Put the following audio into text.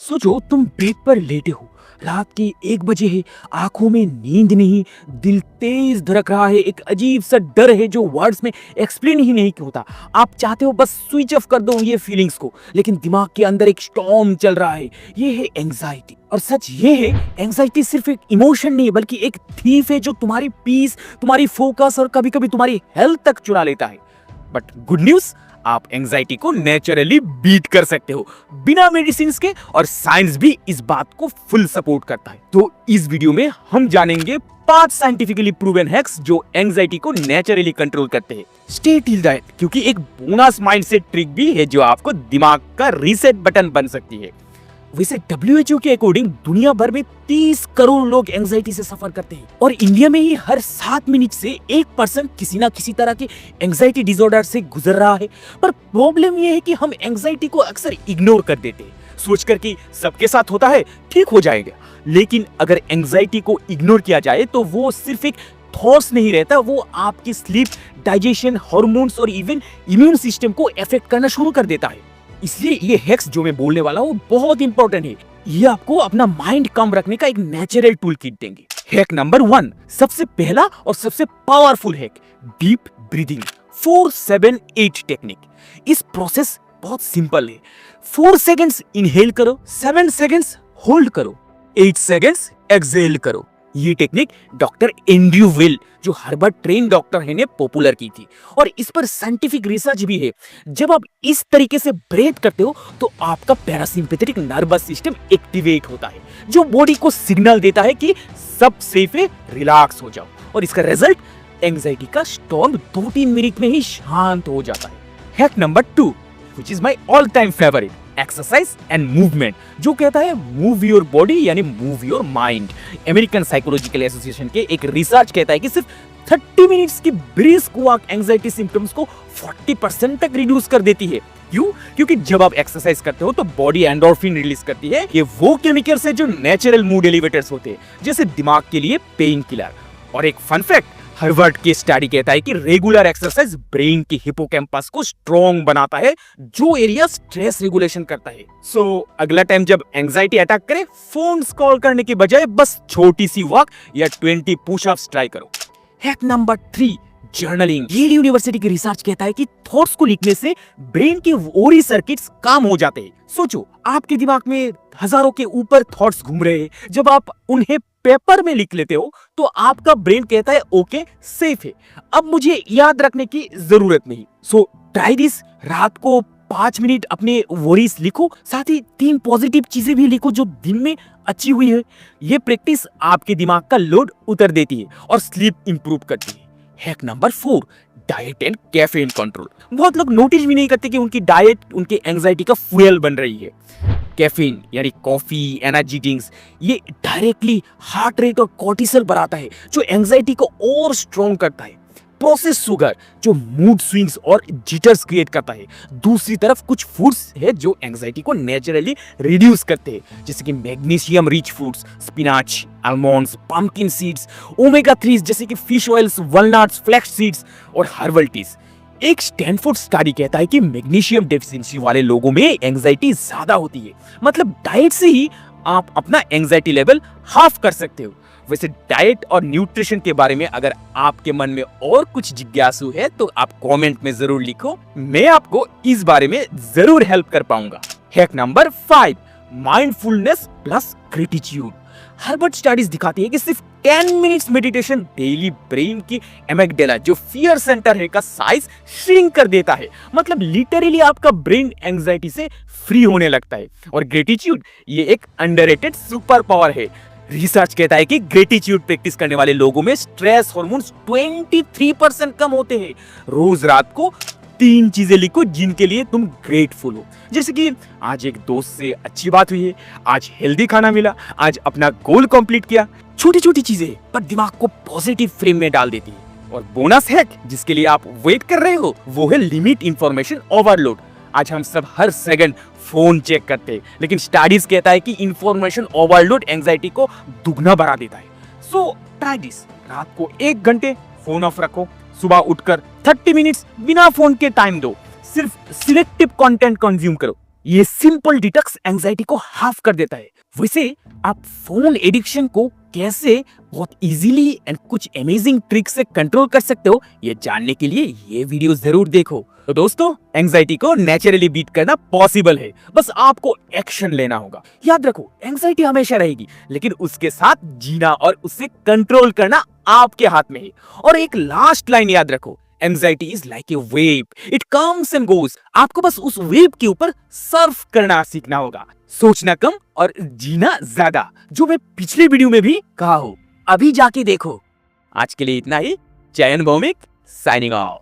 सोचो तुम बेड पर लेटे हो, रात के 1 बजे है, आंखों में नींद नहीं, दिल तेज धड़क रहा है, एक अजीब सा डर है जो वर्ड्स में एक्सप्लेन ही नहीं होता। आप चाहते हो बस स्विच ऑफ कर दो ये फीलिंग्स को, लेकिन दिमाग के अंदर एक स्टॉर्म चल रहा है। ये है एंजाइटी। और सच ये है, एंजाइटी सिर्फ एक इमोशन नहीं है, बल्कि एक थीफ है जो तुम्हारी पीस, तुम्हारी फोकस और कभी कभी तुम्हारी हेल्थ तक चुरा लेता है। बट गुड न्यूज, आप एंजाइटी को नेचुरली बीट कर सकते हो बिना मेडिसिन के, और साइंस भी इस बात को फुल सपोर्ट करता है। तो इस वीडियो में हम जानेंगे 5 साइंटिफिकली प्रूवन हैक्स जो एंजाइटी को नेचुरली कंट्रोल करते हैं। स्टे टिल दैट, क्योंकि एक बोनस माइंडसेट ट्रिक भी है जो आपको दिमाग का रीसेट बटन बन सकती है। वैसे WHO के अकॉर्डिंग दुनिया भर में 30 करोड़ लोग एंजाइटी से सफर करते हैं, और इंडिया में ही हर 7 मिनट से 1% किसी ना किसी तरह के एंजाइटी डिसऑर्डर से गुजर रहा है। पर प्रॉब्लम यह है कि हम एंजाइटी को अक्सर इग्नोर कर देते हैं, सोचकर कि सबके साथ होता है, ठीक हो जाएगा। लेकिन अगर एंजाइटी को इग्नोर किया जाए तो वो सिर्फ एक थॉट्स नहीं रहता, वो आपकी स्लीप, डाइजेशन, हार्मोन्स और इवन इम्यून सिस्टम को अफेक्ट करना शुरू कर देता है। इसलिए ये हैक्स जो मैं बोलने वाला हूँ बहुत इंपॉर्टेंट है। ये आपको अपना माइंड कम रखने का एक नेचुरल टूल किट देंगे। हैक नंबर 1, सबसे पहला और सबसे powerful hack, deep breathing 4-7-8 technique. इस प्रोसेस बहुत सिंपल है। 4 सेकंड्स इनहेल करो, 7 सेकंड्स होल्ड करो, 8 सेकंड्स एक्सहेल करो। ये टेक्निक डॉक्टर एंड्रयू विल, जो हार्वर्ड ट्रेन डॉक्टर है, ने पॉपुलर की थी, और इस पर साइंटिफिक रिसर्च भी है। जब आप इस तरीके से ब्रेथ करते हो तो आपका पैरासिम्पैथेटिक नर्वस सिस्टम एक्टिवेट होता है, जो बॉडी को सिग्नल देता है कि सब सेफ है, रिलैक्स हो जाओ। और इसका रिजल्ट, एंजाइटी का स्टॉर्म 2-3 मिनट में ही शांत हो जाता है। Hack number 2, which is my all time favourite, exercise and movement, जो कहता है मूव योर बॉडी यानी move your mind. American psychological association के एक रिसर्च कहता है कि सिर्फ 30 मिनट्स की ब्रिस्क वॉक एंजाइटी सिम्टम्स को 40% तक रिड्यूस कर देती है। क्यों? क्योंकि जब आप एक्सरसाइज करते हो तो बॉडी एंडोर्फिन रिलीज करती है। ये वो केमिकल्स है जो नेचुरल मूड एलिवेटर्स होते हैं, जैसे दिमाग के लिए पेन किलर। और एक फन फैक्ट, हार्वर्ड की स्टडी कहता है कि रेगुलर एक्सरसाइज ब्रेन की हिपोकैम्पस को स्ट्रॉन्ग बनाता है, जो एरिया स्ट्रेस रेगुलेशन करता है। सो अगला टाइम जब एंजाइटी अटैक करे, फोन कॉल करने की बजाय बस छोटी सी वॉक या 20 पुशअप्स ट्राई करो। Hack number 3, journaling. Yale university की रिसर्च कहता है कि थॉट्स को लिखने से ब्रेन के ओरी सर्किट्स काम हो जाते हैं। सोचो, आपके दिमाग में हजारों के ऊपर थॉट्स घूम रहे हैं, जब आप उन्हें पेपर में लिख लेते हो तो आपका ब्रेन कहता है ओके, सेफ है, अब मुझे याद रखने की जरूरत नहीं। So try this. रात को 5 मिनट अपने वरीज लिखो, साथ ही 3 पॉजिटिव चीजें भी लिखो जो दिन में अच्छी हुई है। ये प्रैक्टिस आपके दिमाग का लोड उतर देती है और स्लीप इंप्रूव करती है। Hack number 4, diet and caffeine control. बहुत लोग नोटिस भी नहीं करते कि उनकी डाइट उनके एंजाइटी का फ्यूल बन रही है। कैफीन यानी कॉफी, एनर्जी ड्रिंक्स, ये डायरेक्टली हार्ट रेट और कॉर्टिसोल बढ़ाता है, जो एंजाइटी को और स्ट्रॉन्ग करता है। प्रोसेस शुगर, जो मूड स्विंग्स और जिटर्स क्रिएट करता है। दूसरी तरफ कुछ फूड्स है जो एंजाइटी को नेचुरली रिड्यूस करते हैं, जैसे कि magnesium rich foods, spinach, almonds, pumpkin seeds, omega 3 जैसे कि fish oils, walnuts, flax seeds और हर्बल टीज। एक स्टैनफोर्ड स्टडी कहता है कि मैग्नीशियम डेफिशिएंसी वाले लोगों में एंजाइटी ज्यादा होती है। मतलब डाइट से ही आप अपना एंजाइटी लेवल हाफ कर सकते हो। वैसे डाइट और न्यूट्रिशन के बारे में अगर आपके मन में और कुछ जिज्ञासु है तो आप कमेंट में जरूर लिखो, मैं आपको इस बारे में जरूर हेल्प कर पाऊंगा। Hack number 5, mindfulness plus gratitude. Harvard studies दिखाती है कि सिर्फ 10 मिनट्स मेडिटेशन डेली ब्रेन की एमिगडाला, जो फियर सेंटर है, का साइज श्रिंक कर देता है। मतलब लिटरली आपका ब्रेन एंजाइटी से फ्री होने लगता है। और ग्रेटिट्यूड, ये एक अंडररेटेड सुपर पावर है। रिसर्च कहता है कि ग्रेटिट्यूड प्रैक्टिस करने वाले लोगों में स्ट्रेस हार्मोन्स 23% कम होते हैं। रोज रात को 3 चीजें लिखो जिनके लिए तुम ग्रेटफुल हो, जैसे कि आज एक दोस्त से अच्छी बात हुई है, आज हेल्दी खाना मिला, आज अपना गोल कंप्लीट किया। छोटी छोटी चीजें पर दिमाग को पॉजिटिव फ्रेम में डाल देती है। और बोनस हैक जिसके लिए आप वेट कर रहे हो, वो है लिमिट इंफॉर्मेशन ओवरलोड। आज हम सब हर सेकंड फोन चेक करते हैं, लेकिन स्टडीज कहता है कि इंफॉर्मेशन ओवरलोड एंजाइटी को दुगना बढ़ा देता है। So try this. रात को 1 घंटे फोन ऑफ रखो, सुबह उठकर 30 मिनट्स बिना फोन के टाइम दो, सिर्फ सिलेक्टिव कंटेंट कंज्यूम करो। ये सिंपल डिटॉक्स एंजाइटी को हाफ कर देता है। वैसे आप फोन एडिक्शन को कैसे बहुत इजीली एंड कुछ अमेजिंग ट्रिक से कंट्रोल कर सकते हो, ये जानने के लिए ये वीडियो जरूर देखो। तो दोस्तों, एंजाइटी को नेचुरली बीट करना पॉसिबल है, बस आपको एक्शन लेना होगा। याद रखो, एंजाइटी हमेशा रहेगी, लेकिन उसके साथ जीना और उससे कंट्रोल करना आपके हाथ में है। और एक लास्ट लाइन याद रखो, anxiety is like a wave, it comes and goes. आपको बस उस वेव के ऊपर सर्फ करना सीखना होगा, सोचना कम और जीना ज्यादा, जो मैं पिछले वीडियो में भी कहा हूं। अभी जाके देखो। आज के लिए इतना ही। जय हिंद भौमिक, साइनिंग ऑफ।